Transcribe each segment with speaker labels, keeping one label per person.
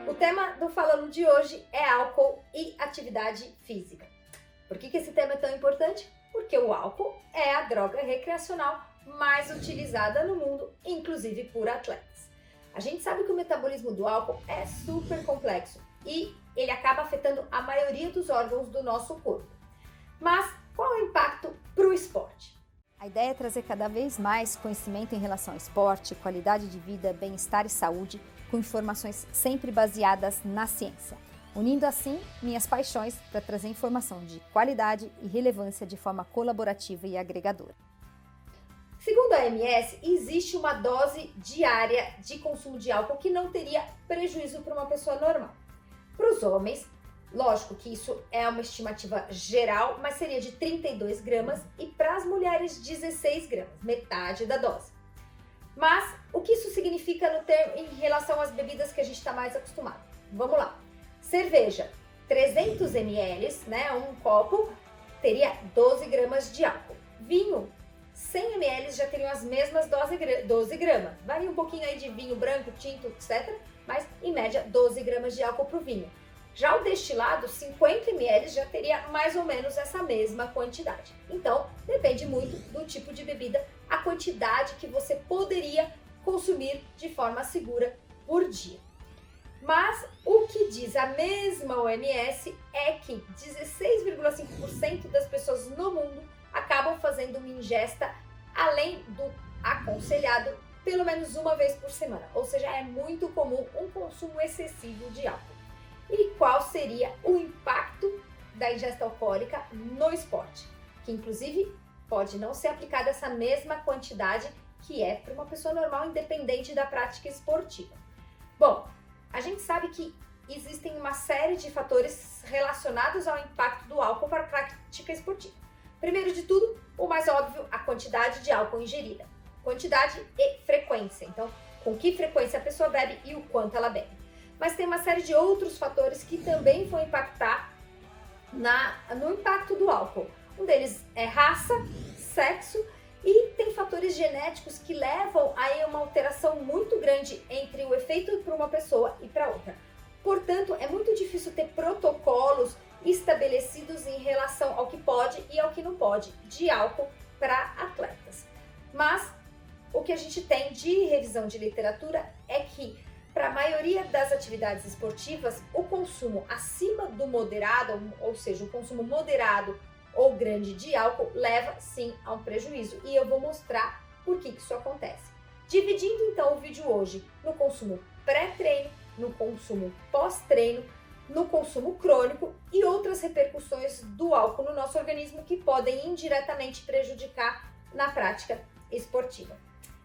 Speaker 1: O tema do Falando de hoje é álcool e atividade física. Por que esse tema é tão importante? Porque o álcool é a droga recreacional mais utilizada no mundo, inclusive por atletas. A gente sabe que o metabolismo do álcool é super complexo e ele acaba afetando a maioria dos órgãos do nosso corpo. Mas qual é o impacto para o esporte?
Speaker 2: A ideia é trazer cada vez mais conhecimento em relação ao esporte, qualidade de vida, bem-estar e saúde, com informações sempre baseadas na ciência, unindo assim minhas paixões para trazer informação de qualidade e relevância de forma colaborativa e agregadora.
Speaker 1: Segundo a OMS, existe uma dose diária de consumo de álcool que não teria prejuízo para uma pessoa normal. Para os homens, lógico que isso é uma estimativa geral, mas seria de 32 gramas e para as mulheres 16 gramas, metade da dose. Mas o que isso significa em relação às bebidas que a gente está mais acostumado? Vamos lá. Cerveja, 300 ml, um copo, teria 12 gramas de álcool. Vinho, 100 ml já teriam as mesmas 12 gramas. Varia um pouquinho aí de vinho branco, tinto, etc. Mas, em média, 12 gramas de álcool para o vinho. Já o destilado, 50 ml, já teria mais ou menos essa mesma quantidade. Então, depende muito do tipo de bebida, a quantidade que você poderia consumir de forma segura por dia. Mas o que diz a mesma OMS é que 16,5% das pessoas no mundo acabam fazendo uma ingesta além do aconselhado pelo menos uma vez por semana. Ou seja, é muito comum um consumo excessivo de álcool. E qual seria o impacto da ingesta alcoólica no esporte? Que inclusive pode não ser aplicada essa mesma quantidade que é para uma pessoa normal, independente da prática esportiva. Bom, a gente sabe que existem uma série de fatores relacionados ao impacto do álcool para a prática esportiva. Primeiro de tudo, o mais óbvio, a quantidade de álcool ingerida. Quantidade e frequência. Então, com que frequência a pessoa bebe e o quanto ela bebe. Mas tem uma série de outros fatores que também vão impactar no impacto do álcool. Um deles é raça, sexo e tem fatores genéticos que levam a uma alteração muito grande entre o efeito para uma pessoa e para outra. Portanto, é muito difícil ter protocolos estabelecidos em relação ao que pode e ao que não pode de álcool para atletas. Mas o que a gente tem de revisão de literatura é que para a maioria das atividades esportivas, o consumo acima do moderado, ou seja, o consumo moderado ou grande de álcool, leva sim a um prejuízo. E eu vou mostrar por que isso acontece. Dividindo então o vídeo hoje no consumo pré-treino, no consumo pós-treino, no consumo crônico e outras repercussões do álcool no nosso organismo que podem indiretamente prejudicar na prática esportiva.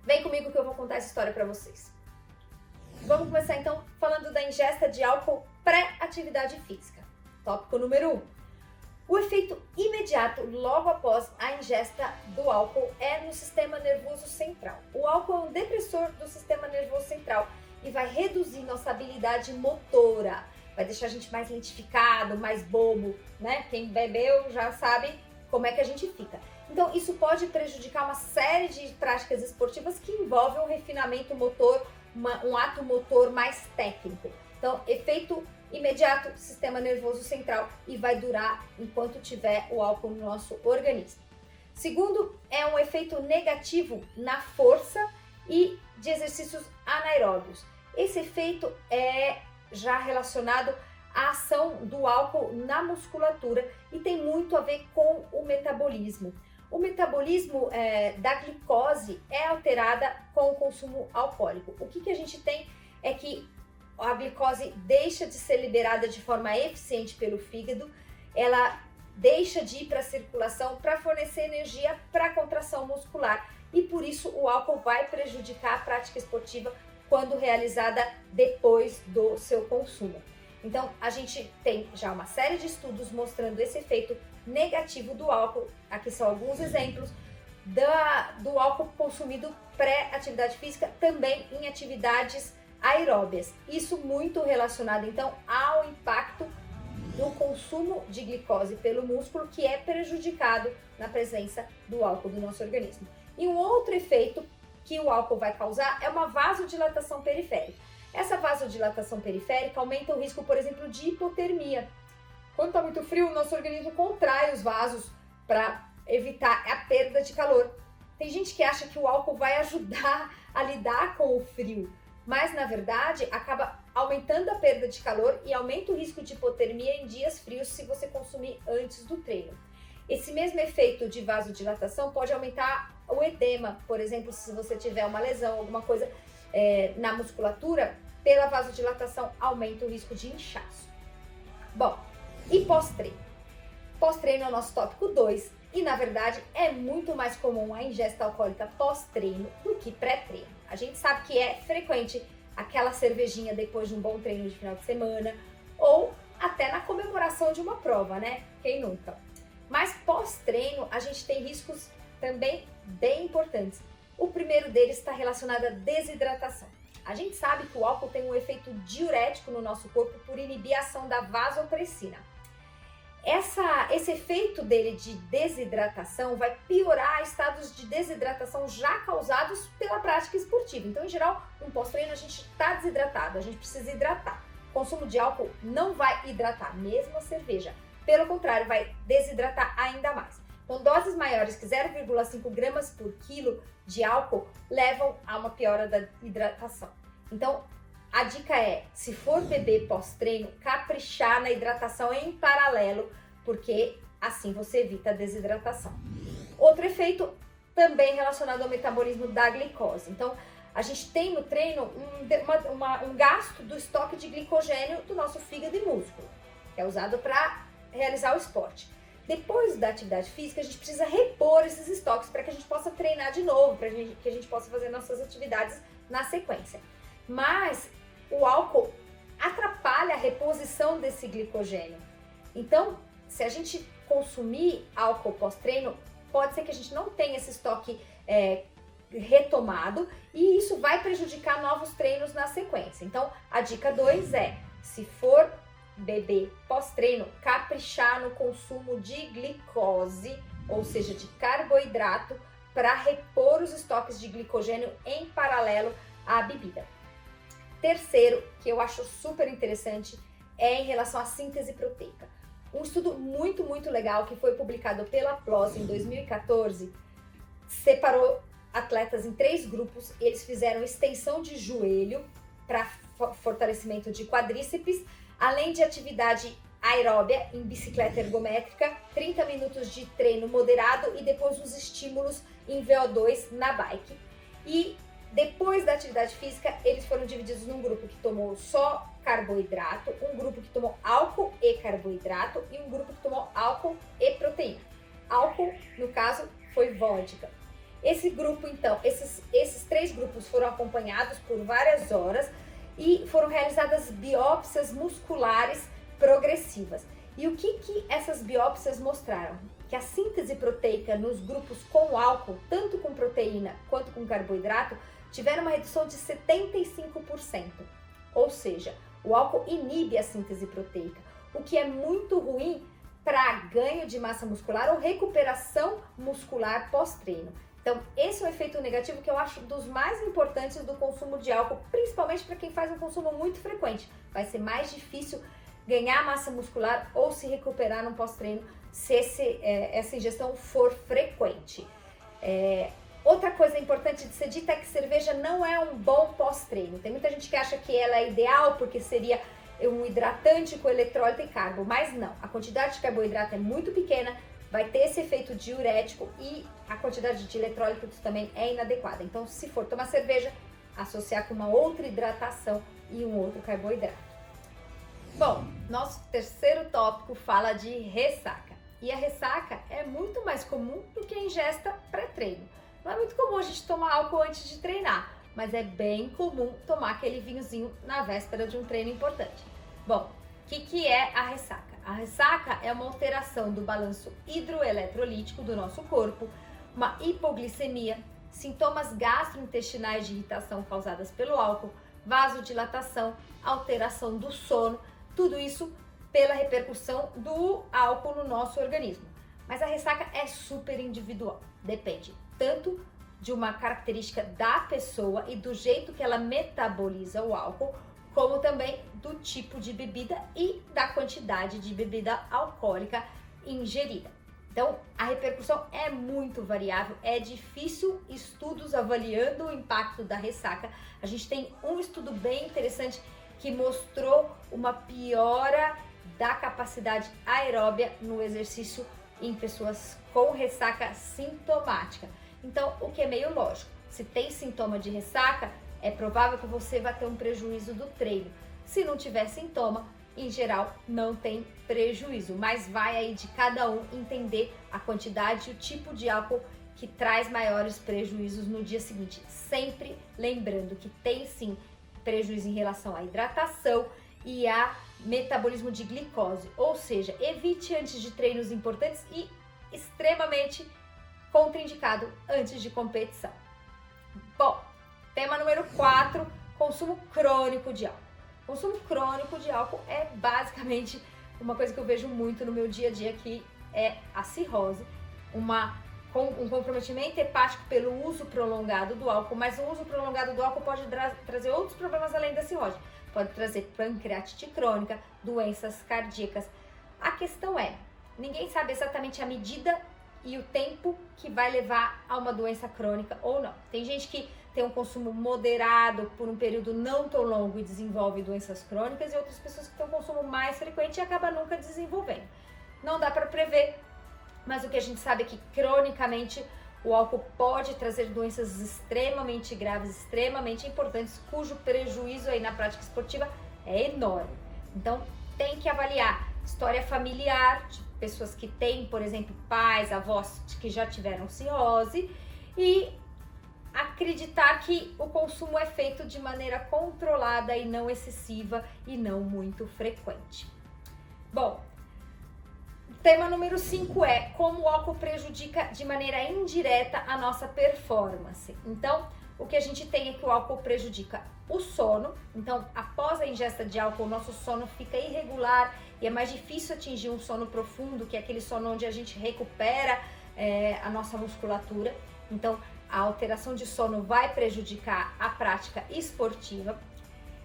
Speaker 1: Vem comigo que eu vou contar essa história para vocês. Vamos começar então falando da ingesta de álcool pré-atividade física. Tópico número 1. O efeito imediato logo após a ingesta do álcool é no sistema nervoso central. O álcool é um depressor do sistema nervoso central e vai reduzir nossa habilidade motora, vai deixar a gente mais lentificado, mais bobo, né? Quem bebeu já sabe como é que a gente fica. Então isso pode prejudicar uma série de práticas esportivas que envolvem um refinamento motor, um ato motor mais técnico. Então, efeito imediato, sistema nervoso central e vai durar enquanto tiver o álcool no nosso organismo. Segundo, é um efeito negativo na força e de exercícios anaeróbios. Esse efeito é já relacionado à ação do álcool na musculatura e tem muito a ver com o metabolismo. O metabolismo da glicose é alterada com o consumo alcoólico. O que a gente tem é que a glicose deixa de ser liberada de forma eficiente pelo fígado, ela deixa de ir para a circulação para fornecer energia para a contração muscular e por isso o álcool vai prejudicar a prática esportiva quando realizada depois do seu consumo. Então, a gente tem já uma série de estudos mostrando esse efeito negativo do álcool. Aqui são alguns exemplos do álcool consumido pré-atividade física, também em atividades aeróbias. Isso muito relacionado, então, ao impacto do consumo de glicose pelo músculo, que é prejudicado na presença do álcool do nosso organismo. E um outro efeito que o álcool vai causar é uma vasodilatação periférica. Essa vasodilatação periférica aumenta o risco, por exemplo, de hipotermia. Quando está muito frio, o nosso organismo contrai os vasos para evitar a perda de calor. Tem gente que acha que o álcool vai ajudar a lidar com o frio, mas na verdade acaba aumentando a perda de calor e aumenta o risco de hipotermia em dias frios se você consumir antes do treino. Esse mesmo efeito de vasodilatação pode aumentar o edema, por exemplo, se você tiver uma lesão, alguma coisa na musculatura, pela vasodilatação aumenta o risco de inchaço. Bom, e pós-treino? Pós-treino é o nosso tópico 2 e, na verdade, é muito mais comum a ingesta alcoólica pós-treino do que pré-treino. A gente sabe que é frequente aquela cervejinha depois de um bom treino de final de semana ou até na comemoração de uma prova, né? Quem nunca? Mas pós-treino a gente tem riscos também bem importantes. O primeiro deles está relacionado à desidratação. A gente sabe que o álcool tem um efeito diurético no nosso corpo por inibir a ação da vasopressina. Esse efeito dele de desidratação vai piorar estados de desidratação já causados pela prática esportiva. Então, em geral, no pós-treino a gente está desidratado, a gente precisa hidratar. O consumo de álcool não vai hidratar, mesmo a cerveja. Pelo contrário, vai desidratar ainda mais. Então, doses maiores que 0,5 gramas por quilo de álcool levam a uma piora da hidratação. Então, a dica é, se for beber pós-treino, caprichar na hidratação em paralelo, porque assim você evita a desidratação. Outro efeito também relacionado ao metabolismo da glicose. Então, a gente tem no treino um gasto do estoque de glicogênio do nosso fígado e músculo, que é usado para realizar o esporte. Depois da atividade física, a gente precisa repor esses estoques para que a gente possa treinar de novo, para que a gente possa fazer nossas atividades na sequência. Mas o álcool atrapalha a reposição desse glicogênio. Então, se a gente consumir álcool pós-treino, pode ser que a gente não tenha esse estoque retomado e isso vai prejudicar novos treinos na sequência. Então, a dica 2 é, se for beber pós-treino, caprichar no consumo de glicose, ou seja, de carboidrato, para repor os estoques de glicogênio em paralelo à bebida. Terceiro, que eu acho super interessante, é em relação à síntese proteica. Um estudo muito legal que foi publicado pela PLOS em 2014 separou atletas em 3 grupos. Eles fizeram extensão de joelho para fortalecimento de quadríceps, além de atividade aeróbia em bicicleta ergométrica, 30 minutos de treino moderado e depois os estímulos em VO2 na bike. E depois da atividade física, eles foram divididos num grupo que tomou só carboidrato, um grupo que tomou álcool e carboidrato e um grupo que tomou álcool e proteína. Álcool, no caso, foi vodka. Esse grupo, então, esses 3 grupos foram acompanhados por várias horas e foram realizadas biópsias musculares progressivas. E o que essas biópsias mostraram? Que a síntese proteica nos grupos com álcool, tanto com proteína quanto com carboidrato, tiveram uma redução de 75%. Ou seja, o álcool inibe a síntese proteica, o que é muito ruim para ganho de massa muscular ou recuperação muscular pós-treino. Então, esse é um efeito negativo que eu acho dos mais importantes do consumo de álcool, principalmente para quem faz um consumo muito frequente. Vai ser mais difícil ganhar massa muscular ou se recuperar no pós-treino se essa ingestão for frequente. Outra coisa importante de ser dita é que cerveja não é um bom pós-treino. Tem muita gente que acha que ela é ideal porque seria um hidratante com eletrólito e carbo, mas não. A quantidade de carboidrato é muito pequena, vai ter esse efeito diurético e a quantidade de eletrólitos também é inadequada. Então, se for tomar cerveja, associar com uma outra hidratação e um outro carboidrato. Bom, nosso terceiro tópico fala de ressaca. E a ressaca é muito mais comum do que a ingesta pré-treino. Não é muito comum a gente tomar álcool antes de treinar, mas é bem comum tomar aquele vinhozinho na véspera de um treino importante. Bom, o que é a ressaca? A ressaca é uma alteração do balanço hidroeletrolítico do nosso corpo, uma hipoglicemia, sintomas gastrointestinais de irritação causadas pelo álcool, vasodilatação, alteração do sono, tudo isso pela repercussão do álcool no nosso organismo. Mas a ressaca é super individual, depende tanto de uma característica da pessoa e do jeito que ela metaboliza o álcool, como também do tipo de bebida e da quantidade de bebida alcoólica ingerida. Então, a repercussão é muito variável, é difícil estudos avaliando o impacto da ressaca. A gente tem um estudo bem interessante que mostrou uma piora da capacidade aeróbia no exercício em pessoas com ressaca sintomática. Então, o que é meio lógico, se tem sintoma de ressaca, é provável que você vai ter um prejuízo do treino. Se não tiver sintoma, em geral, não tem prejuízo, mas vai aí de cada um entender a quantidade e o tipo de álcool que traz maiores prejuízos no dia seguinte. Sempre lembrando que tem sim prejuízo em relação à hidratação e a metabolismo de glicose, ou seja, evite antes de treinos importantes e extremamente contraindicado antes de competição. Bom, tema número 4, consumo crônico de álcool. Consumo crônico de álcool é basicamente uma coisa que eu vejo muito no meu dia a dia, que é a cirrose, um comprometimento hepático pelo uso prolongado do álcool, mas o uso prolongado do álcool pode trazer outros problemas além da cirrose. Pode trazer pancreatite crônica, doenças cardíacas. A questão é, ninguém sabe exatamente a medida e o tempo que vai levar a uma doença crônica ou não. Tem gente que tem um consumo moderado por um período não tão longo e desenvolve doenças crônicas, e outras pessoas que têm um consumo mais frequente e acabam nunca desenvolvendo. Não dá para prever, mas o que a gente sabe é que cronicamente o álcool pode trazer doenças extremamente graves, extremamente importantes, cujo prejuízo aí na prática esportiva é enorme. Então tem que avaliar história familiar de pessoas que têm, por exemplo, pais, avós que já tiveram cirrose, e acreditar que o consumo é feito de maneira controlada e não excessiva e não muito frequente. Bom, tema número 5 é como o álcool prejudica de maneira indireta a nossa performance. Então, o que a gente tem é que o álcool prejudica o sono. Então, após a ingesta de álcool, o nosso sono fica irregular e é mais difícil atingir um sono profundo, que é aquele sono onde a gente recupera a nossa musculatura. Então, a alteração de sono vai prejudicar a prática esportiva.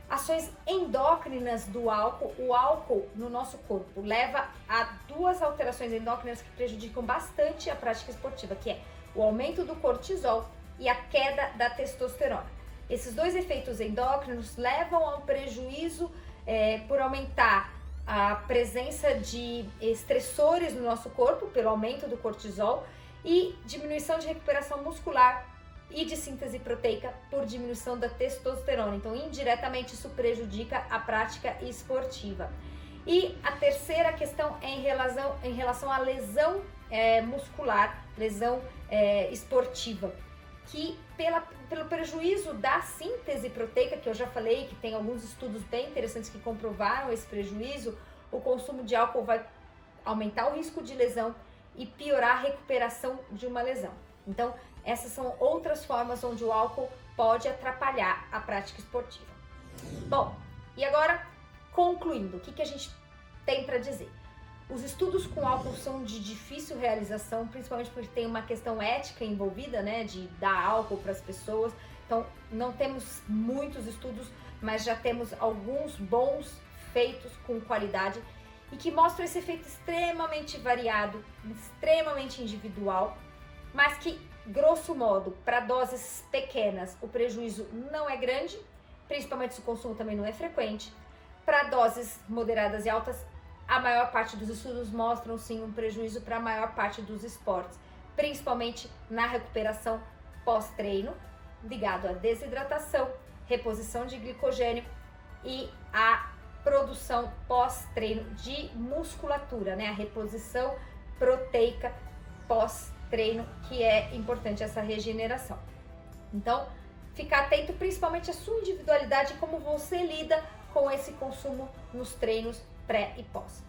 Speaker 1: Ações endócrinas do álcool. O álcool no nosso corpo leva a duas alterações endócrinas que prejudicam bastante a prática esportiva, que é o aumento do cortisol e a queda da testosterona. Esses dois efeitos endócrinos levam a um prejuízo por aumentar a presença de estressores no nosso corpo, pelo aumento do cortisol, e diminuição de recuperação muscular e de síntese proteica por diminuição da testosterona. Então, indiretamente, isso prejudica a prática esportiva. E a terceira questão é em relação à lesão muscular, lesão esportiva, que pelo prejuízo da síntese proteica, que eu já falei, que tem alguns estudos bem interessantes que comprovaram esse prejuízo, o consumo de álcool vai aumentar o risco de lesão e piorar a recuperação de uma lesão. Então, essas são outras formas onde o álcool pode atrapalhar a prática esportiva. Bom, e agora, concluindo, o que a gente tem para dizer? Os estudos com álcool são de difícil realização, principalmente porque tem uma questão ética envolvida, né, de dar álcool para as pessoas. Então, não temos muitos estudos, mas já temos alguns bons feitos com qualidade e que mostram esse efeito extremamente variado, extremamente individual, mas que, grosso modo, para doses pequenas, o prejuízo não é grande, principalmente se o consumo também não é frequente. Para doses moderadas e altas, a maior parte dos estudos mostram sim um prejuízo para a maior parte dos esportes, principalmente na recuperação pós-treino, ligado à desidratação, reposição de glicogênio e a produção pós-treino de musculatura, né? A reposição proteica pós-treino, que é importante essa regeneração. Então, ficar atento principalmente à sua individualidade e como você lida com esse consumo nos treinos pré e pós.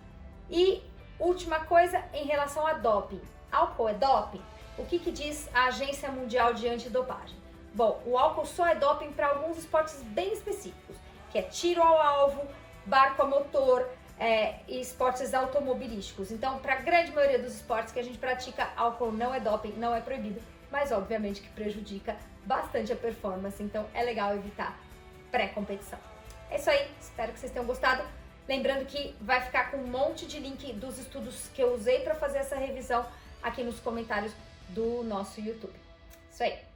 Speaker 1: E última coisa em relação a doping. Álcool é doping? O que diz a Agência Mundial de Antidopagem? Bom, o álcool só é doping para alguns esportes bem específicos, que é tiro ao alvo, barco a motor e esportes automobilísticos. Então, para a grande maioria dos esportes que a gente pratica, álcool não é doping, não é proibido. mas obviamente que prejudica bastante a performance, então é legal evitar pré-competição. É isso aí, espero que vocês tenham gostado. Lembrando que vai ficar com um monte de link dos estudos que eu usei para fazer essa revisão aqui nos comentários do nosso YouTube. Isso aí.